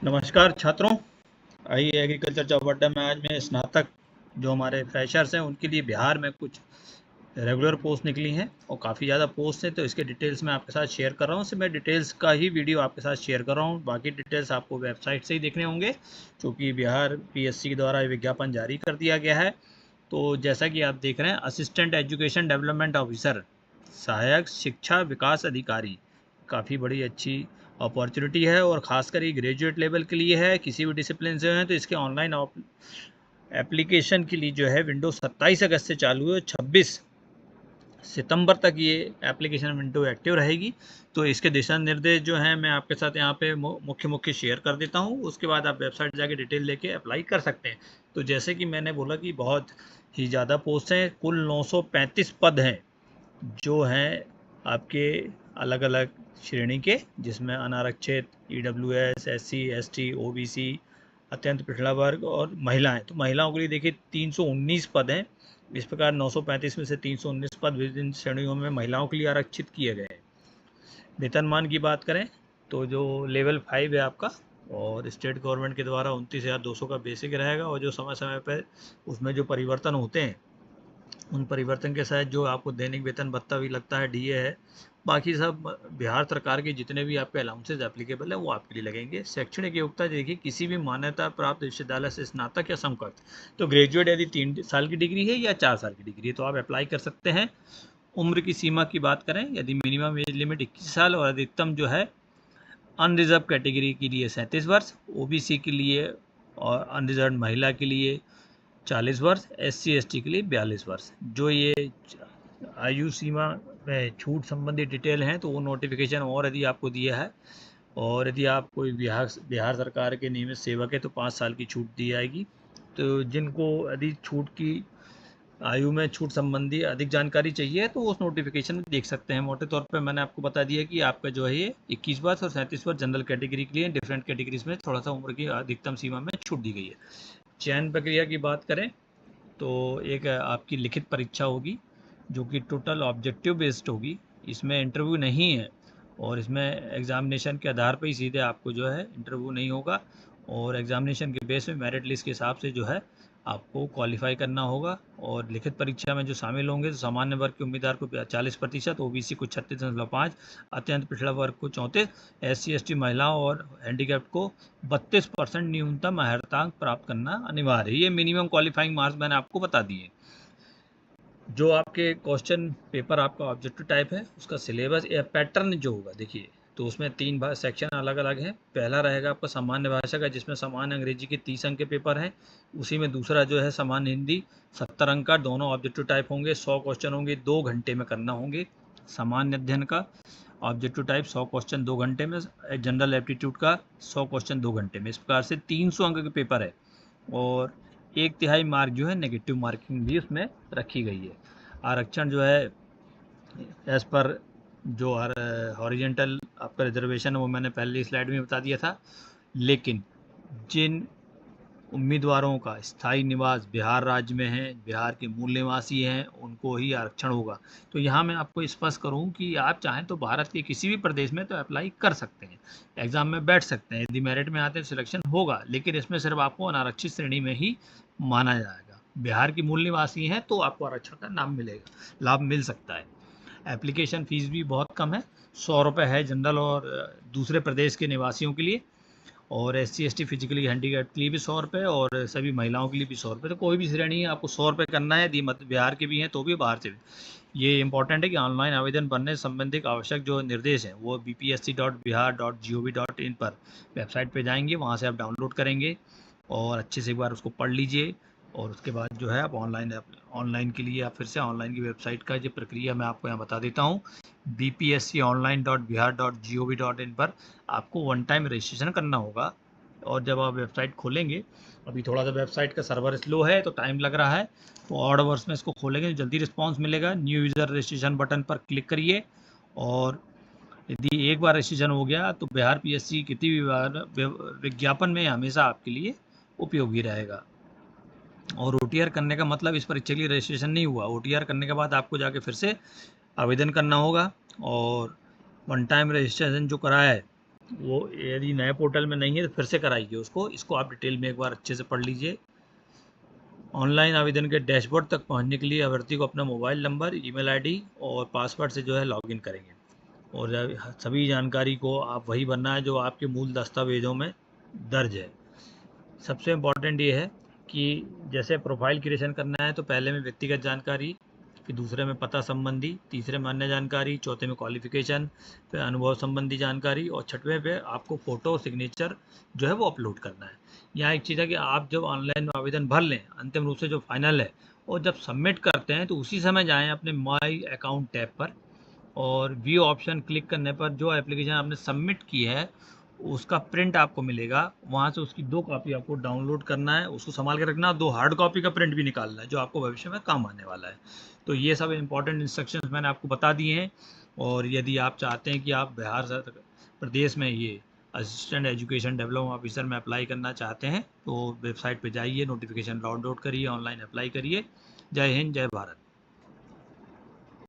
नमस्कार छात्रों। आई agriculture job अड्डा में आज मैं स्नातक जो हमारे फ्रेशर्स हैं उनके लिए बिहार में कुछ रेगुलर पोस्ट निकली हैं और काफ़ी ज़्यादा पोस्ट हैं, तो इसके डिटेल्स मैं आपके साथ शेयर कर रहा हूँ। मैं डिटेल्स का ही वीडियो आपके साथ शेयर कर रहा हूँ, बाकी डिटेल्स आपको वेबसाइट से ही देखने होंगे क्योंकि बिहार पीएससी के द्वारा विज्ञापन जारी कर दिया गया है। तो जैसा कि आप देख रहे हैं, असिस्टेंट एजुकेशन डेवलपमेंट ऑफिसर, सहायक शिक्षा विकास अधिकारी, काफ़ी बड़ी अच्छी अपॉर्चुनिटी है और ख़ासकर ये ग्रेजुएट लेवल के लिए है। किसी भी डिसिप्लिन से हैं तो इसके ऑनलाइन एप्लीकेशन के लिए जो है विंडो 27 अगस्त से चालू है, 26 सितंबर तक ये एप्लीकेशन विंडो एक्टिव रहेगी। तो इसके दिशा निर्देश जो हैं मैं आपके साथ यहाँ पे मुख्य शेयर कर देता हूँ, उसके बाद आप वेबसाइट जाके डिटेल लेके अप्लाई कर सकते हैं। तो जैसे कि मैंने बोला कि बहुत ही ज़्यादा पोस्ट हैं, कुल 935 पद हैं जो हैं आपके अलग अलग श्रेणी के, जिसमें अनारक्षित, ईडब्ल्यूएस, एससी, एसटी, ओबीसी, अत्यंत पिछड़ा वर्ग और महिलाएं। तो महिलाओं के लिए देखिए 319 पद हैं। इस प्रकार 935 में से 319 पद विभिन्न श्रेणियों में महिलाओं के लिए आरक्षित किए गए हैं। वेतनमान की बात करें तो जो लेवल 5 है आपका, और स्टेट गवर्नमेंट के द्वारा 29,200 का बेसिक रहेगा, और जो समय समय पर उसमें जो परिवर्तन होते हैं उन परिवर्तन के साथ जो आपको दैनिक वेतन भत्ता भी लगता है, डीए है, बाकी सब बिहार सरकार के जितने भी आपके अलाउंसेज एप्लीकेबल है वो आपके लिए लगेंगे। शैक्षणिक योग्यता देखिए, किसी भी मान्यता प्राप्त विश्वविद्यालय से स्नातक या समकक्ष, तो ग्रेजुएट यदि 3 साल की डिग्री है या 4 साल की डिग्री है तो आप अप्लाई कर सकते हैं। उम्र की सीमा की बात करें, यदि मिनिमम एज लिमिट 21 साल और अधिकतम जो है अनरिजर्व कैटेगरी के लिए 37 वर्ष, ओबीसी के लिए और अनरिजर्व महिला के लिए 40 वर्ष, एससी एसटी के लिए 42 वर्ष। जो ये आयु सीमा में छूट संबंधी डिटेल हैं तो वो नोटिफिकेशन और यदि आपको दिया है, और यदि आप कोई बिहार सरकार के नियमित सेवक है तो 5 साल की छूट दी जाएगी। तो जिनको यदि छूट की आयु में छूट संबंधी अधिक जानकारी चाहिए तो उस नोटिफिकेशन में देख सकते हैं। मोटे तौर पे मैंने आपको बता दिया कि आपका जो है ये 21 वर्ष और 37 वर्ष जनरल कैटेगरी के लिए, डिफरेंट कैटेगरीज में थोड़ा सा उम्र की अधिकतम सीमा में छूट दी गई है। चयन प्रक्रिया की बात करें तो एक आपकी लिखित परीक्षा होगी जो कि टोटल ऑब्जेक्टिव बेस्ड होगी, इसमें इंटरव्यू नहीं है, और इसमें एग्ज़ामिनेशन के आधार पर ही सीधे आपको जो है इंटरव्यू नहीं होगा, और एग्ज़ामिनेशन के बेस में मेरिट लिस्ट के हिसाब से जो है आपको क्वालिफाई करना होगा। और लिखित परीक्षा में जो शामिल होंगे तो सामान्य वर्ग के उम्मीदवार को 40%, ओबीसी को 36.5, अत्यंत पिछड़ा वर्ग को 34, एससी एसटी महिलाओं और हैंडीकैप्ड को 32% न्यूनतम अर्हतांक प्राप्त करना अनिवार्य है। ये मिनिमम क्वालिफाइंग मार्क्स मैंने आपको बता दिए। जो आपके क्वेश्चन पेपर आपका ऑब्जेक्टिव टाइप है उसका सिलेबस या पैटर्न जो होगा देखिए, तो उसमें 3 सेक्शन अलग अलग हैं। पहला रहेगा आपका सामान्य भाषा का, जिसमें सामान्य अंग्रेजी के 30 अंक के पेपर हैं। उसी में दूसरा जो है सामान्य हिंदी 70 अंक का, दोनों ऑब्जेक्टिव टाइप होंगे, 100 क्वेश्चन होंगे, 2 घंटे में करना होंगे। सामान्य अध्ययन का ऑब्जेक्टिव टाइप 100 क्वेश्चन 2 घंटे में, जनरल एप्टीट्यूड का 100 क्वेश्चन 2 घंटे में। इस प्रकार से 300 अंक के पेपर है, और 1/3 मार्क जो है नेगेटिव मार्किंग भी उसमें रखी गई है। आरक्षण जो है एज पर जो हॉरिजेंटल आपका रिजर्वेशन है वो मैंने पहले स्लाइड में बता दिया था, लेकिन जिन उम्मीदवारों का स्थायी निवास बिहार राज्य में है, बिहार के मूल निवासी हैं, उनको ही आरक्षण होगा। तो यहाँ मैं आपको स्पष्ट करूँ कि आप चाहें तो भारत के किसी भी प्रदेश में तो अप्लाई कर सकते हैं, एग्ज़ाम में बैठ सकते हैं, यदि मेरिट में आते हैं सिलेक्शन होगा, लेकिन इसमें सिर्फ आपको अनारक्षित श्रेणी में ही माना जाएगा। बिहार के मूल निवासी हैं तो आपको आरक्षण का लाभ मिल सकता है। एप्लीकेशन फ़ीस भी बहुत कम है, 100 रुपये है जनरल और दूसरे प्रदेश के निवासियों के लिए, और एससी एसटी फिजिकली हैंडीकैप्ड के लिए भी 100 रुपये, और सभी महिलाओं के लिए भी 100 रुपये। तो कोई भी श्रेणी है आपको 100 रुपये करना है, यदि मत बिहार के भी हैं तो भी, बाहर से भी। ये इंपॉर्टेंट है कि ऑनलाइन आवेदन भरने संबंधित आवश्यक जो निर्देश हैं वो bpsc.bihar.gov.in पर वेबसाइट पे जाएंगे, वहाँ से आप डाउनलोड करेंगे और अच्छे से एक बार उसको पढ़ लीजिए, और उसके बाद जो है आप ऑनलाइन के लिए, आप फिर से ऑनलाइन की वेबसाइट का जो प्रक्रिया मैं आपको यहाँ बता देता हूँ। bpsconline.bihar.gov.in पर आपको वन टाइम रजिस्ट्रेशन करना होगा, और जब आप वेबसाइट खोलेंगे, अभी थोड़ा सा वेबसाइट का सर्वर स्लो है तो टाइम लग रहा है, तो ऑड आवर्स में इसको खोलेंगे जल्दी रिस्पांस मिलेगा। न्यू यूज़र रजिस्ट्रेशन बटन पर क्लिक करिए, और यदि एक बार रजिस्ट्रेशन हो गया तो बिहार पीएससी किसी भी विज्ञापन में हमेशा आपके लिए उपयोगी रहेगा। और ओटीआर करने का मतलब इस परीक्षा के लिए रजिस्ट्रेशन नहीं हुआ, ओटीआर करने के बाद आपको जाके फिर से आवेदन करना होगा, और वन टाइम रजिस्ट्रेशन जो कराया है वो यदि नए पोर्टल में नहीं है तो फिर से कराइए उसको। इसको आप डिटेल में एक बार अच्छे से पढ़ लीजिए। ऑनलाइन आवेदन के डैशबोर्ड तक पहुंचने के लिए अभ्यर्थी को अपना मोबाइल नंबर, ईमेल आईडी और पासवर्ड से जो है लॉगिन करेंगे, और सभी जानकारी को आप वही भरना है जो आपके मूल दस्तावेज़ों में दर्ज है। सबसे इम्पॉर्टेंट ये है कि जैसे प्रोफाइल क्रिएशन करना है तो पहले में व्यक्तिगत जानकारी, फिर दूसरे में पता संबंधी, तीसरे में अन्य जानकारी, चौथे में क्वालिफिकेशन, फिर अनुभव संबंधी जानकारी, और छठवें पे आपको फ़ोटो सिग्नेचर जो है वो अपलोड करना है। यहाँ एक चीज़ है कि आप जब ऑनलाइन आवेदन भर लें अंतिम रूप से जो फाइनल है, और जब सबमिट करते हैं तो उसी समय जाएँ अपने माई अकाउंट टैब पर, और व्यू ऑप्शन क्लिक करने पर जो एप्लीकेशन आपने सबमिट की है उसका प्रिंट आपको मिलेगा। वहाँ से उसकी 2 कॉपी आपको डाउनलोड करना है, उसको संभाल के रखना, 2 हार्ड कॉपी का प्रिंट भी निकालना है जो आपको भविष्य में काम आने वाला है। तो ये सब इंपॉर्टेंट इंस्ट्रक्शंस मैंने आपको बता दिए हैं। और यदि आप चाहते हैं कि आप बिहार प्रदेश में ये असिस्टेंट एजुकेशन डेवलपमेंट ऑफिसर में अप्लाई करना चाहते हैं तो वेबसाइट पे जाइए, नोटिफिकेशन डाउनलोड करिए, ऑनलाइन अप्लाई करिए। जय हिंद, जय भारत।